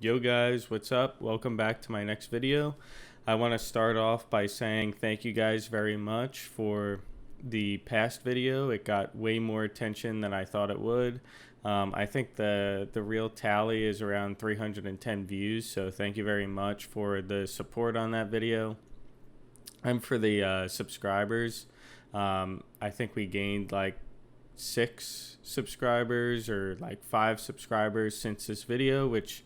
Yo guys, what's up? Welcome back to my next video. I want to start off by saying thank you guys very much for the past video. It got way more attention than I thought it would. I think the real tally is around 310 views, so thank you very much for the support on that video. And for the subscribers, I think we gained like 6 subscribers or like 5 subscribers since this video, which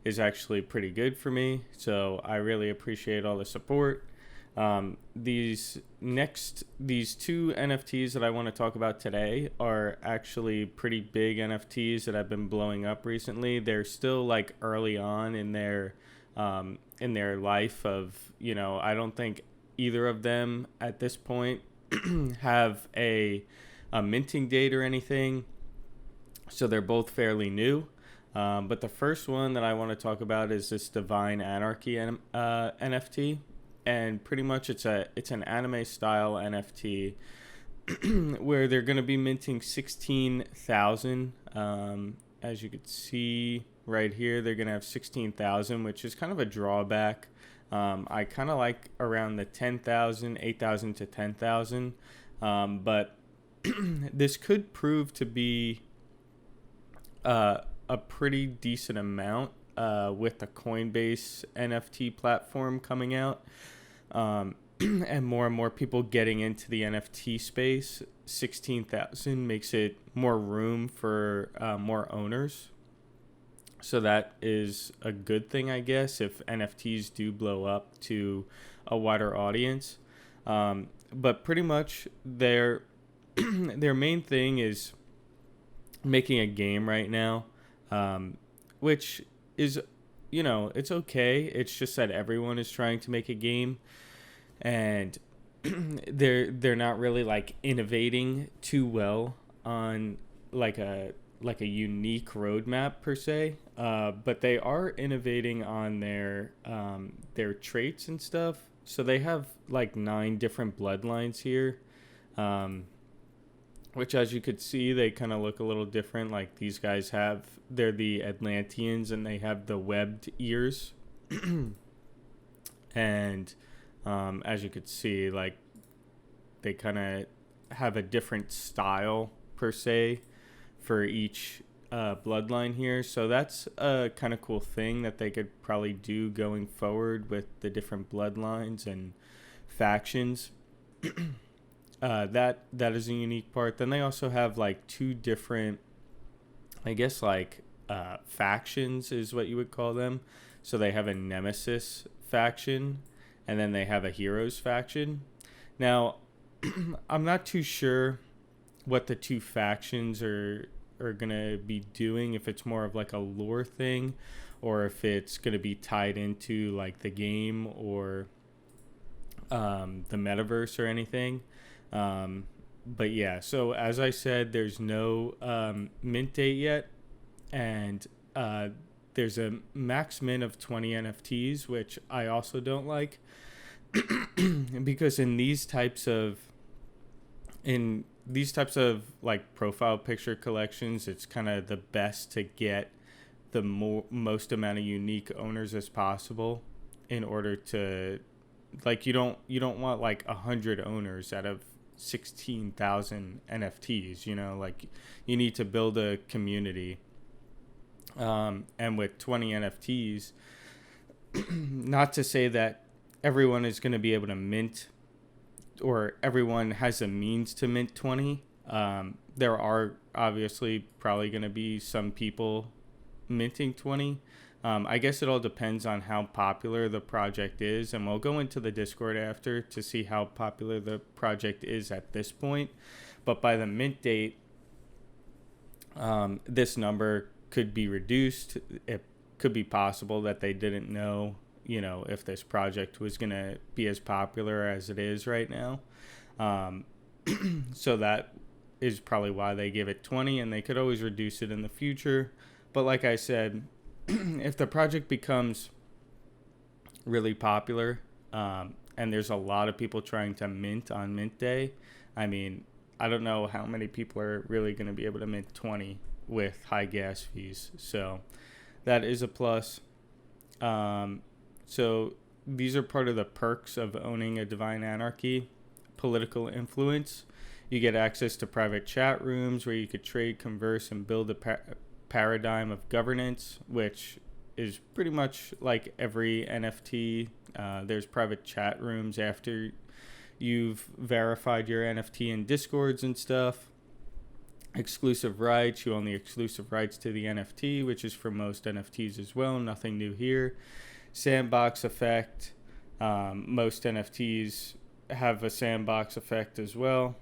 is actually pretty good for me. So I really appreciate all the support. These two NFTs that I want to talk about today are actually pretty big NFTs that have been blowing up recently. They're still like early on in their life of, I don't think either of them at this point have a minting date or anything. So they're both fairly new. But the first one that I want to talk about is this Divine Anarchy NFT, and pretty much it's an anime style NFT where they're going to be minting 16,000. As you can see right here, they're going to have 16,000, which is kind of a drawback. I kind of like around the 10,000, 8,000 to 10,000, but this could prove to be a pretty decent amount with the Coinbase NFT platform coming out, and more people getting into the NFT space. 16,000 makes it more room for more owners. So that is a good thing, I guess, if NFTs do blow up to a wider audience. But pretty much their main thing is making a game right now, which is, it's okay. It's just that everyone is trying to make a game, and they're not really like innovating too well on like a unique roadmap per se. But they are innovating on their traits and stuff. So they have like 9 different bloodlines here. Which, as you could see, they kind of look a little different. Like these guys they're the Atlanteans, and they have the webbed ears. And as you could see, like they kind of have a different style per se for each bloodline here. So that's a kind of cool thing that they could probably do going forward with the different bloodlines and factions. That is a unique part. Then they also have like 2 different, I guess, like factions is what you would call them. So they have a Nemesis faction, and then they have a Heroes faction. Now, I'm not too sure what the 2 factions are gonna be doing. If it's more of like a lore thing, or if it's gonna be tied into like the game or the metaverse or anything. But yeah, so as I said, there's no mint date yet, and there's a max mint of 20 NFTs, which I also don't like, because in these types of like profile picture collections, it's kind of the best to get the most amount of unique owners as possible, in order to, like, you don't want like 100 owners out of 16,000 NFTs, like you need to build a community. And with 20 NFTs, not to say that everyone is going to be able to mint, or everyone has a means to mint 20. There are obviously probably going to be some people minting 20. I guess it all depends on how popular the project is, and we'll go into the Discord after to see how popular the project is at this point. But by the mint date, this number could be reduced. It could be possible that they didn't know, if this project was going to be as popular as it is right now. So that is probably why they give it 20, and they could always reduce it in the future. But like I said, if the project becomes really popular, and there's a lot of people trying to mint on mint day, I mean, I don't know how many people are really going to be able to mint 20 with high gas fees. So that is a plus. So these are part of the perks of owning a Divine Anarchy political influence. You get access to private chat rooms where you could trade, converse, and build a paradigm of governance, which is pretty much like every NFT. There's private chat rooms after you've verified your NFT in Discords and stuff. Exclusive rights. You own the exclusive rights to the NFT, which is for most NFTs as well. Nothing new here. Sandbox effect. Most NFTs have a sandbox effect as well,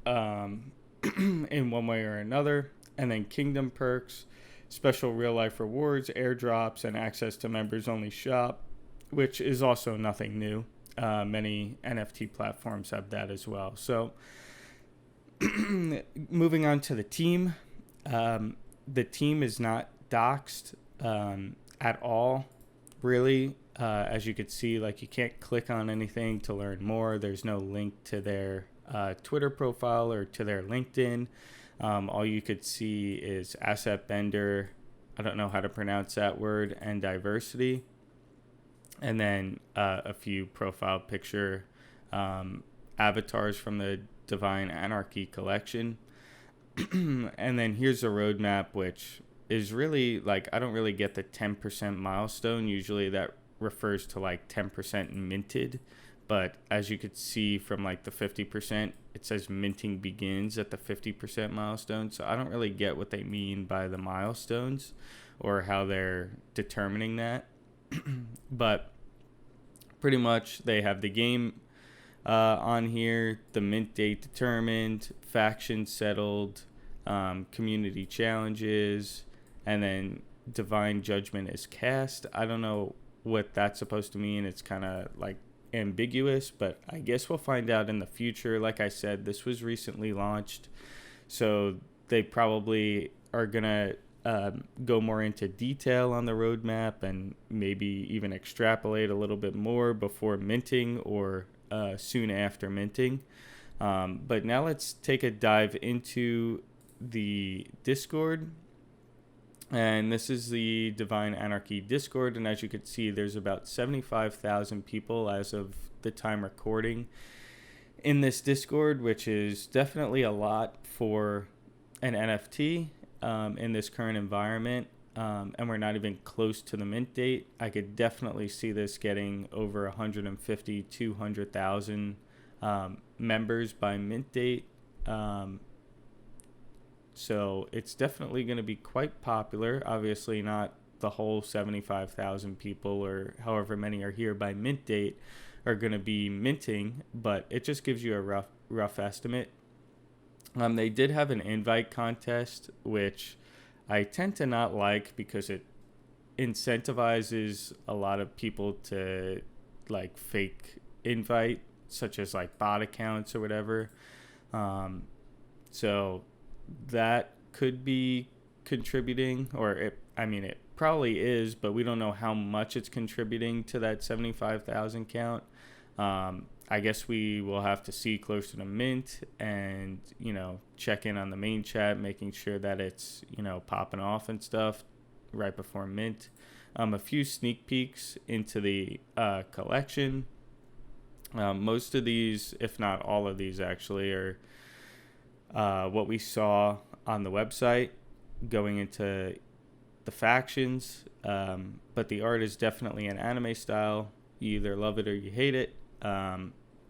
in one way or another. And then kingdom perks, special real life rewards, airdrops, and access to members only shop, which is also nothing new. Many NFT platforms have that as well. So moving on to the team. The team is not doxed at all, really. As you could see, like, you can't click on anything to learn more. There's no link to their Twitter profile or to their LinkedIn. All you could see is asset bender, I don't know how to pronounce that word, and diversity. And then a few profile picture avatars from the Divine Anarchy collection. And then here's a roadmap, which is really, like, I don't really get the 10% milestone. Usually that refers to like 10% minted. But as you could see from like the 50%, it says minting begins at the 50% milestone. So I don't really get what they mean by the milestones or how they're determining that. But pretty much they have the game on here, the mint date determined, faction settled, community challenges, and then divine judgment is cast. I don't know what that's supposed to mean. It's kind of like ambiguous, but I guess we'll find out in the future. Like I said, this was recently launched, so they probably are gonna go more into detail on the roadmap and maybe even extrapolate a little bit more before minting or soon after minting. But now let's take a dive into the Discord. And this is the Divine Anarchy Discord, and as you can see, there's about 75,000 people as of the time recording in this Discord, which is definitely a lot for an NFT in this current environment. And we're not even close to the mint date. I could definitely see this getting over 150, 200,000 members by mint date. So it's definitely going to be quite popular. Obviously not the whole 75,000 people or however many are here by mint date are going to be minting, but it just gives you a rough estimate. They did have an invite contest, which I tend to not like because it incentivizes a lot of people to like fake invite, such as like bot accounts or whatever. So that could be contributing, or it probably is, but we don't know how much it's contributing to that 75,000 count. I guess we will have to see closer to mint and, check in on the main chat, making sure that it's, popping off and stuff right before mint. A few sneak peeks into the collection. Most of these, if not all of these actually, are what we saw on the website going into the factions. But the art is definitely an anime style. You either love it or you hate it.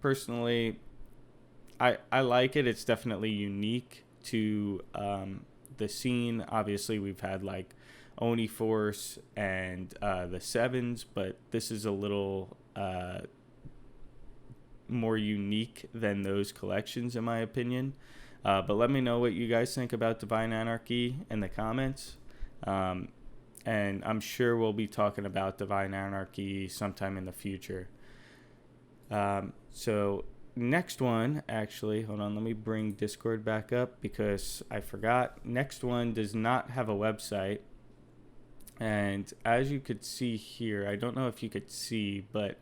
Personally, I like it. It's definitely unique to the scene. Obviously, we've had like Oni Force and the Sevens, but this is a little more unique than those collections, in my opinion. But let me know what you guys think about Divine Anarchy in the comments. And I'm sure we'll be talking about Divine Anarchy sometime in the future. So next one, actually, hold on, let me bring Discord back up because I forgot. Next one does not have a website. And as you could see here, I don't know if you could see, but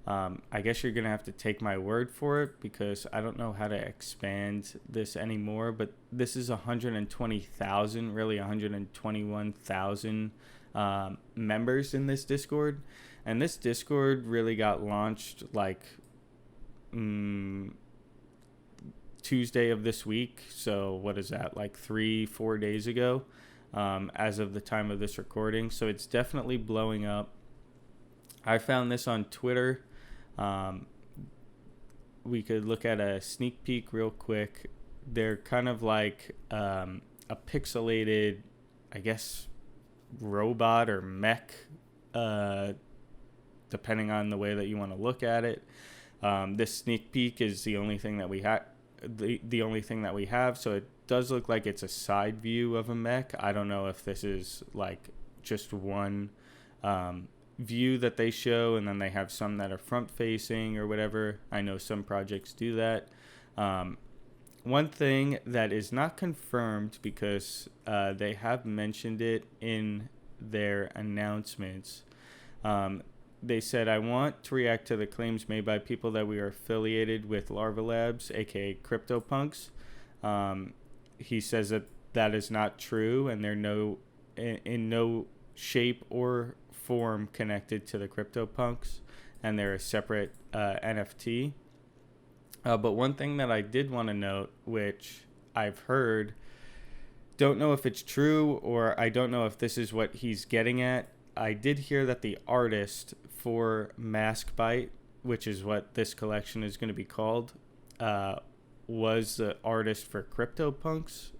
I guess you're going to have to take my word for it because I don't know how to expand this anymore. But this is 120,000, really 121,000 members in this Discord. And this Discord really got launched like Tuesday of this week. So what is that, like 3-4 days ago, as of the time of this recording. So it's definitely blowing up. I found this on Twitter. We could look at a sneak peek real quick. They're kind of like a pixelated, I guess, robot or mech, depending on the way that you want to look at it. This sneak peek is the only thing that we have. The only thing that we have, so it does look like it's a side view of a mech. I don't know if this is like just one view that they show, and then they have some that are front facing or whatever. I know some projects do that. One thing that is not confirmed, because they have mentioned it in their announcements. They said, "I want to react to the claims made by people that we are affiliated with Larva Labs, aka CryptoPunks." He says that is not true, and they're in no shape or form connected to the CryptoPunks, and they're a separate NFT. But one thing that I did want to note, which I've heard, don't know if it's true, or I don't know if this is what he's getting at. I did hear that the artist for MaskByte, which is what this collection is going to be called, was the artist for CryptoPunks.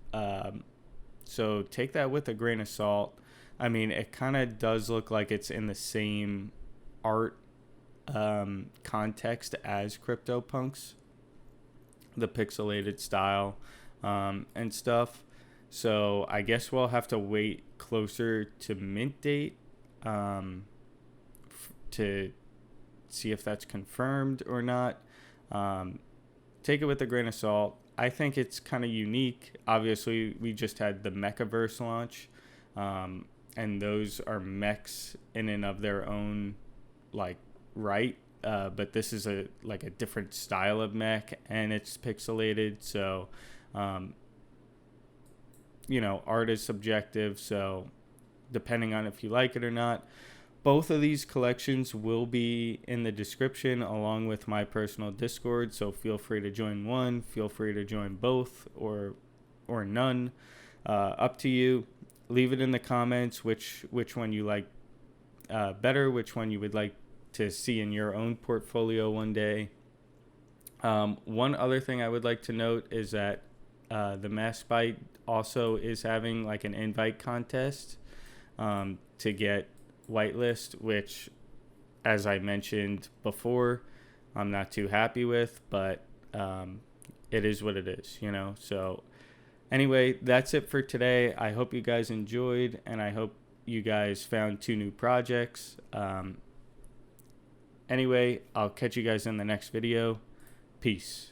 So take that with a grain of salt. I mean, it kind of does look like it's in the same art context as CryptoPunks, the pixelated style and stuff. So I guess we'll have to wait closer to mint date to see if that's confirmed or not. Take it with a grain of salt. I think it's kind of unique. Obviously, we just had the Mechaverse launch, and those are mechs in and of their own, like, right. But this is a different style of mech, and it's pixelated. So, art is subjective. So, depending on if you like it or not. Both of these collections will be in the description, along with my personal Discord. So feel free to join one, feel free to join both, or none. Up to you. Leave it in the comments which one you like better, which one you would like to see in your own portfolio one day. One other thing I would like to note is that the MaskByte also is having like an invite contest to get whitelist, which, as I mentioned before, I'm not too happy with, but it is what it is, So anyway, that's it for today. I hope you guys enjoyed, and I hope you guys found 2 new projects. Anyway, I'll catch you guys in the next video. Peace.